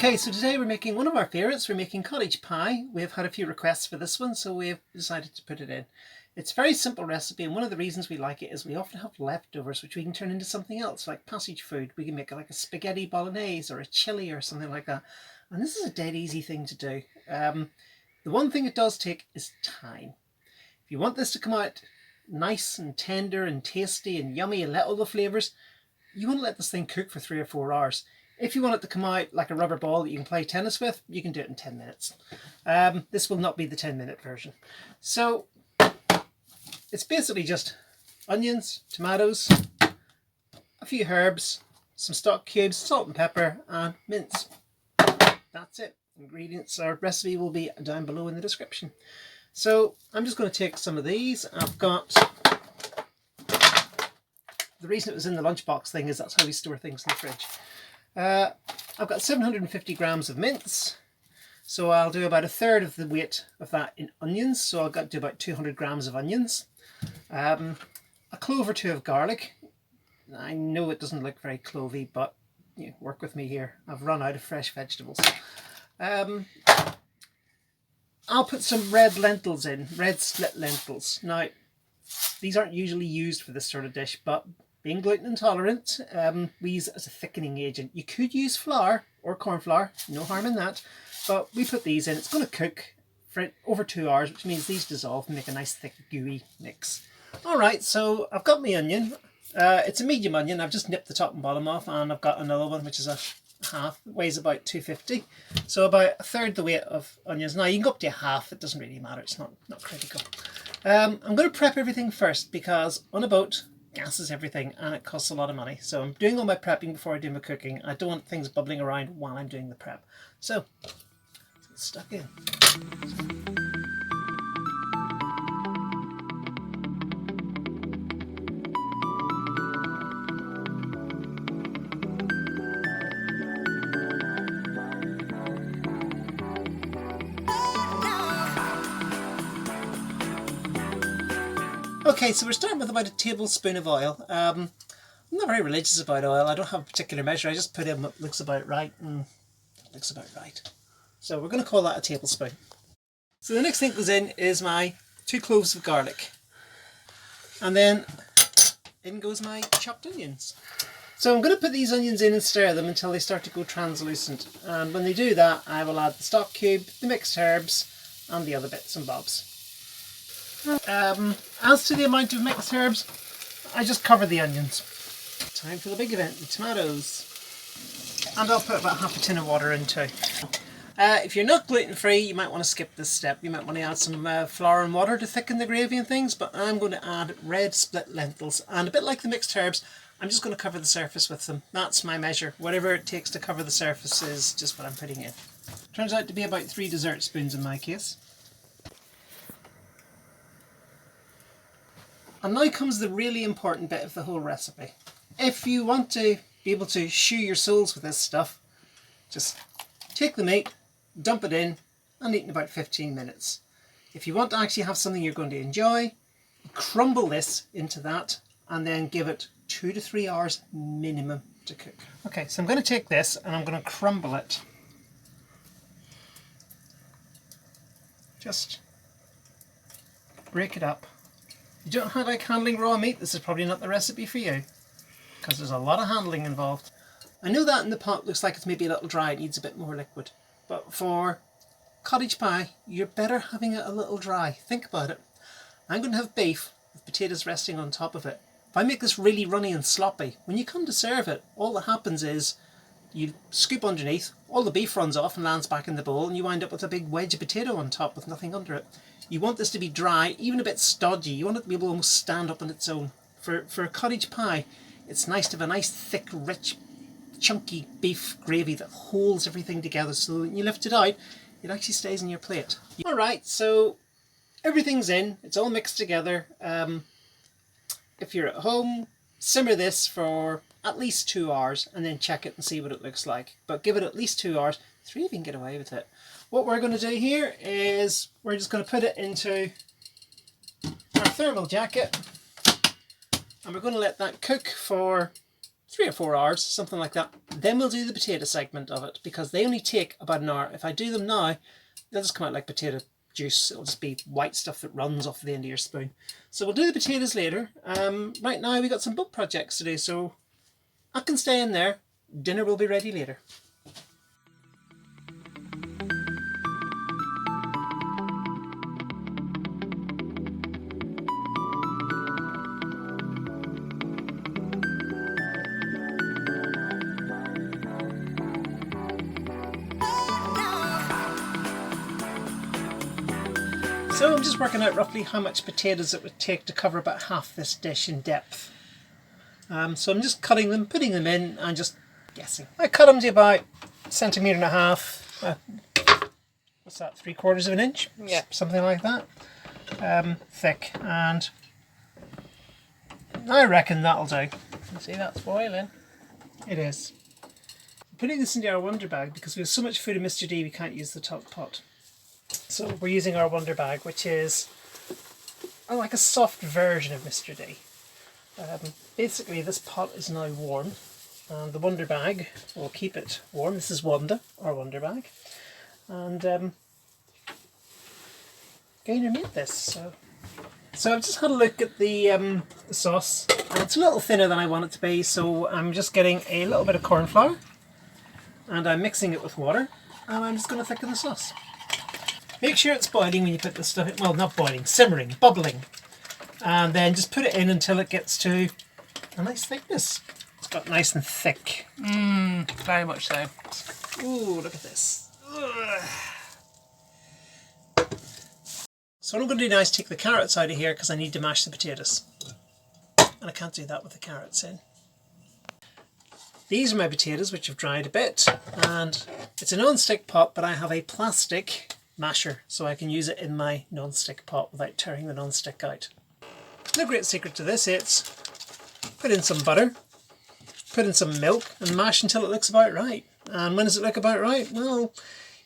Okay, so today we're making one of our favourites. We're making cottage pie. We've had a few requests for this one, so we've decided to put it in. It's a very simple recipe, and one of the reasons we like it is we often have leftovers which we can turn into something else, like passage food. We can make it like a spaghetti bolognese or a chilli or something like that. And this is a dead easy thing to do. The one thing it does take is time. If you want this to come out nice and tender and tasty and yummy and let all the flavours, you want to let this thing cook for 3 or 4 hours. If you want it to come out like a rubber ball that you can play tennis with, you can do it in 10 minutes. This will not be the 10-minute version. So it's basically just onions, tomatoes, a few herbs, some stock cubes, salt and pepper, and mince. That's it. Ingredients or recipe will be down below in the description. So I'm just going to take some of these. I've got, the reason it was in the lunchbox thing is that's how we store things in the fridge. I've got 750 grams of mince, so I'll do about 1/3 of the weight of that in onions, so I'll do about 200 grams of onions, a clove or two of garlic. I know it doesn't look very clovey, but work with me here. I've run out of fresh vegetables. I'll put some red lentils in, red split lentils. Now, these aren't usually used for this sort of dish, but being gluten intolerant, we use it as a thickening agent. You could use flour or cornflour, no harm in that, but we put these in. It's going to cook for over 2 hours, which means these dissolve and make a nice thick gooey mix. Alright, so I've got my onion. It's a medium onion. I've just nipped the top and bottom off, and I've got another one which is a half. It weighs about 250, so about 1/3 the weight of onions. Now you can go up to a half, it doesn't really matter, it's not critical. I'm going to prep everything first because on a boat gas is everything and it costs a lot of money. So I'm doing all my prepping before I do my cooking. I don't want things bubbling around while I'm doing the prep. So let's get stuck in. Okay, so we're starting with about a tablespoon of oil. I'm not very religious about oil. I don't have a particular measure. I just put in what looks about right, and it looks about right. So we're going to call that a tablespoon. So the next thing that goes in is my 2 cloves of garlic. And then in goes my chopped onions. So I'm going to put these onions in and stir them until they start to go translucent. And when they do that, I will add the stock cube, the mixed herbs, and the other bits and bobs. As to the amount of mixed herbs, I just cover the onions. Time for the big event, the tomatoes. And I'll put about half a tin of water in too. If you're not gluten free, you might want to skip this step. You might want to add some flour and water to thicken the gravy and things, but I'm going to add red split lentils. And a bit like the mixed herbs, I'm just going to cover the surface with them. That's my measure. Whatever it takes to cover the surface is just what I'm putting in. Turns out to be about 3 dessert spoons in my case. And now comes the really important bit of the whole recipe. If you want to be able to shoe your souls with this stuff, just take the meat, dump it in, and eat in about 15 minutes. If you want to actually have something you're going to enjoy, crumble this into that, and then give it 2 to 3 hours minimum to cook. Okay, so I'm going to take this and I'm going to crumble it. Just break it up. You don't like handling raw meat, this is probably not the recipe for you, because there's a lot of handling involved. I know that in the pot looks like it's maybe a little dry, it needs a bit more liquid, but for cottage pie, you're better having it a little dry. Think about it. I'm going to have beef with potatoes resting on top of it. If I make this really runny and sloppy, when you come to serve it, all that happens is you scoop underneath, all the beef runs off and lands back in the bowl, and you wind up with a big wedge of potato on top with nothing under it. You want this to be dry, even a bit stodgy. You want it to be able to almost stand up on its own. For a cottage pie, it's nice to have a nice, thick, rich, chunky beef gravy that holds everything together, so when you lift it out, it actually stays in your plate. Alright, so everything's in. It's all mixed together. If you're at home, simmer this for at least 2 hours and then check it and see what it looks like. But give it at least 2 hours. 3 if you can get away with it. What we're going to do here is we're just going to put it into our thermal jacket and we're going to let that cook for 3 or 4 hours, something like that. Then we'll do the potato segment of it, because they only take about an hour. If I do them now, they'll just come out like potato juice. It'll just be white stuff that runs off the end of your spoon. So we'll do the potatoes later. Right now we got some book projects to do, so I can stay in there. Dinner will be ready later. So I'm just working out roughly how much potatoes it would take to cover about half this dish in depth. So I'm just cutting them, putting them in, and just guessing. I cut them to about 1.5 centimetres. What's that, 3/4 of an inch? Yeah. Something like that. Thick, and I reckon that'll do. You see that's boiling. It is. I'm putting this into our Wonder Bag because we have so much food in Mr. D we can't use the top pot. So we're using our Wonder Bag, which is like a soft version of Mr. D. Basically this pot is now warm, and the Wonder Bag will keep it warm. This is Wanda, our Wonder Bag. And going to make this. So I've just had a look at the sauce, and it's a little thinner than I want it to be, so I'm just getting a little bit of corn flour, and I'm mixing it with water, and I'm just going to thicken the sauce. Make sure it's boiling when you put the stuff in. Well, not boiling, simmering, bubbling. And then just put it in until it gets to a nice thickness. It's got nice and thick. Very much so. Ooh, look at this. Ugh. So what I'm going to do now is take the carrots out of here because I need to mash the potatoes. And I can't do that with the carrots in. These are my potatoes, which have dried a bit. And it's a non-stick pot, but I have a plastic masher, so I can use it in my non-stick pot without tearing the non-stick out. No great secret to this, it's put in some butter, put in some milk, and mash until it looks about right. And when does it look about right? Well,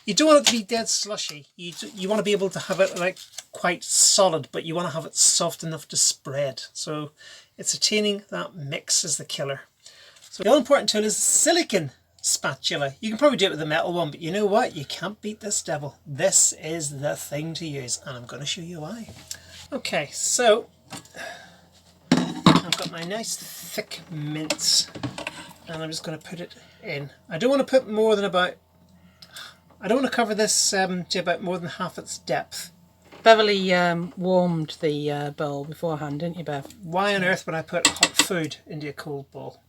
you don't want it to be dead slushy. You want to be able to have it like quite solid, but you want to have it soft enough to spread. So it's attaining that mix is the killer. So the all important tool is silicone spatula. You can probably do it with a metal one, but you know what? You can't beat this devil. This is the thing to use, and I'm going to show you why. Okay, so I've got my nice thick mince, and I'm just going to put it in. I don't want to put more than about, I don't want to cover this to about more than half its depth. Beverly warmed the bowl beforehand, didn't you, Bev? Why on earth would I put hot food into a cold bowl?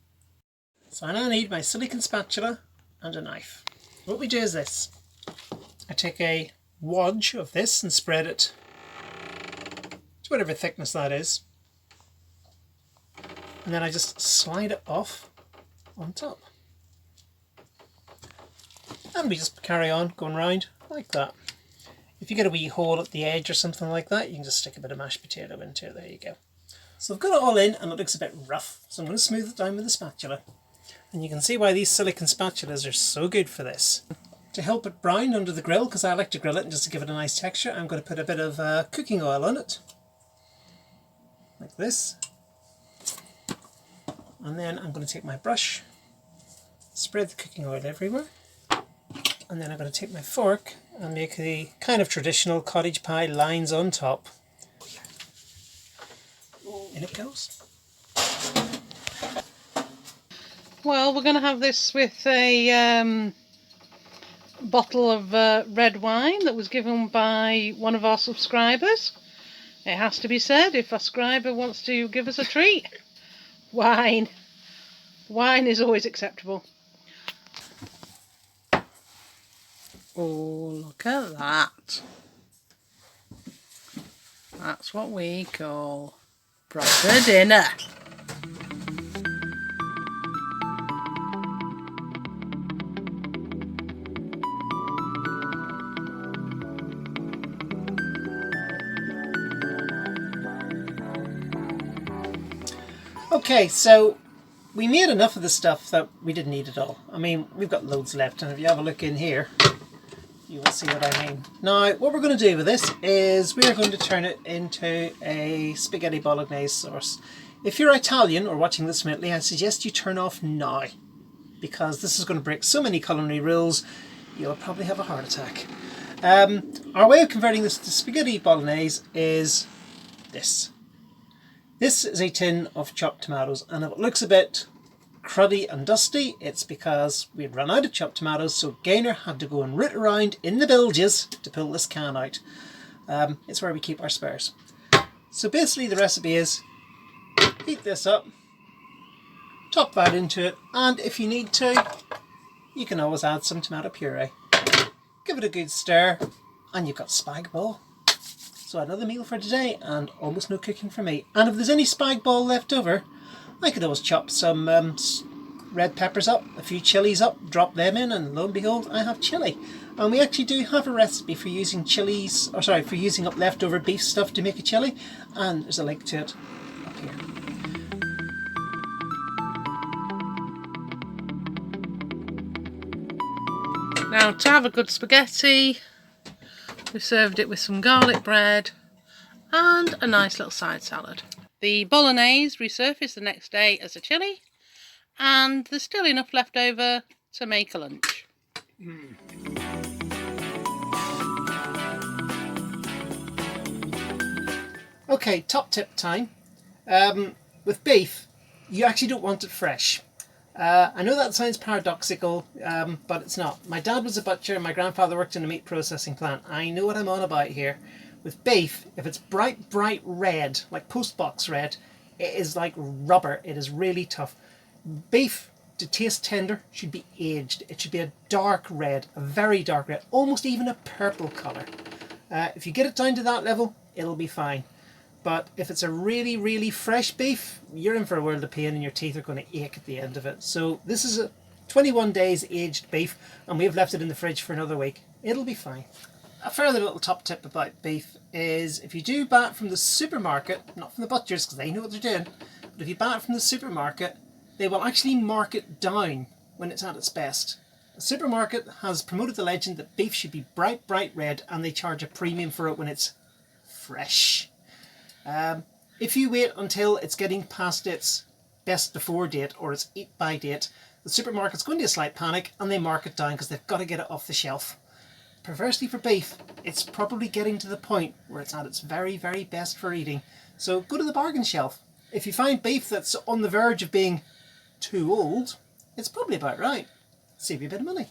So I now need my silicone spatula and a knife. What we do is this. I take a wodge of this and spread it to whatever thickness that is. And then I just slide it off on top. And we just carry on going round like that. If you get a wee hole at the edge or something like that, you can just stick a bit of mashed potato into it. There you go. So I've got it all in and it looks a bit rough. So I'm going to smooth it down with the spatula. And you can see why these silicone spatulas are so good for this. To help it brown under the grill, because I like to grill it and just to give it a nice texture, I'm going to put a bit of cooking oil on it. Like this. And then I'm going to take my brush, spread the cooking oil everywhere. And then I'm going to take my fork and make the kind of traditional cottage pie lines on top. In it goes. Well, we're going to have this with a bottle of red wine that was given by one of our subscribers. It has to be said, if a subscriber wants to give us a treat, wine is always acceptable. Oh, look at that. That's what we call proper dinner. Okay, so we made enough of the stuff that we didn't need it all. I mean, we've got loads left, and if you have a look in here, you will see what I mean. Now, what we're going to do with this is we're going to turn it into a spaghetti bolognese sauce. If you're Italian or watching this remotely, I suggest you turn off now, because this is going to break so many culinary rules, you'll probably have a heart attack. Our way of converting this to spaghetti bolognese is this. This is a tin of chopped tomatoes, and if it looks a bit cruddy and dusty, it's because we'd run out of chopped tomatoes, so Gaynor had to go and root around in the bilges to pull this can out. It's where we keep our spares. So basically the recipe is heat this up, top that into it, and if you need to, you can always add some tomato puree. Give it a good stir, and you've got spag bol. So another meal for today, and almost no cooking for me. And if there's any spag bol left over, I could always chop some red peppers up, a few chilies up, drop them in, and lo and behold, I have chili. And we actually do have a recipe for using for using up leftover beef stuff to make a chili, and there's a link to it up here. Now, to have a good spaghetti, we served it with some garlic bread and a nice little side salad. The bolognese resurfaced the next day as a chili, and there's still enough left over to make a lunch. Okay, top tip time. With beef, you actually don't want it fresh. I know that sounds paradoxical, but it's not. My dad was a butcher and my grandfather worked in a meat processing plant. I know what I'm on about here. With beef, if it's bright red, like postbox red, it is like rubber. It is really tough. Beef, to taste tender, should be aged. It should be a dark red, a very dark red, almost even a purple colour. If you get it down to that level, it'll be fine. But if it's a really fresh beef, you're in for a world of pain and your teeth are going to ache at the end of it. So this is a 21 days aged beef, and we've left it in the fridge for another week. It'll be fine. A further little top tip about beef is if you do buy it from the supermarket, not from the butchers because they know what they're doing, but if you buy it from the supermarket, they will actually mark it down when it's at its best. The supermarket has promoted the legend that beef should be bright red, and they charge a premium for it when it's fresh. If you wait until it's getting past its best before date or its eat by date, the supermarket's going to a slight panic and they mark it down because they've got to get it off the shelf. Perversely for beef, it's probably getting to the point where it's at its very best for eating. So go to the bargain shelf. If you find beef that's on the verge of being too old, it's probably about right. Save you a bit of money.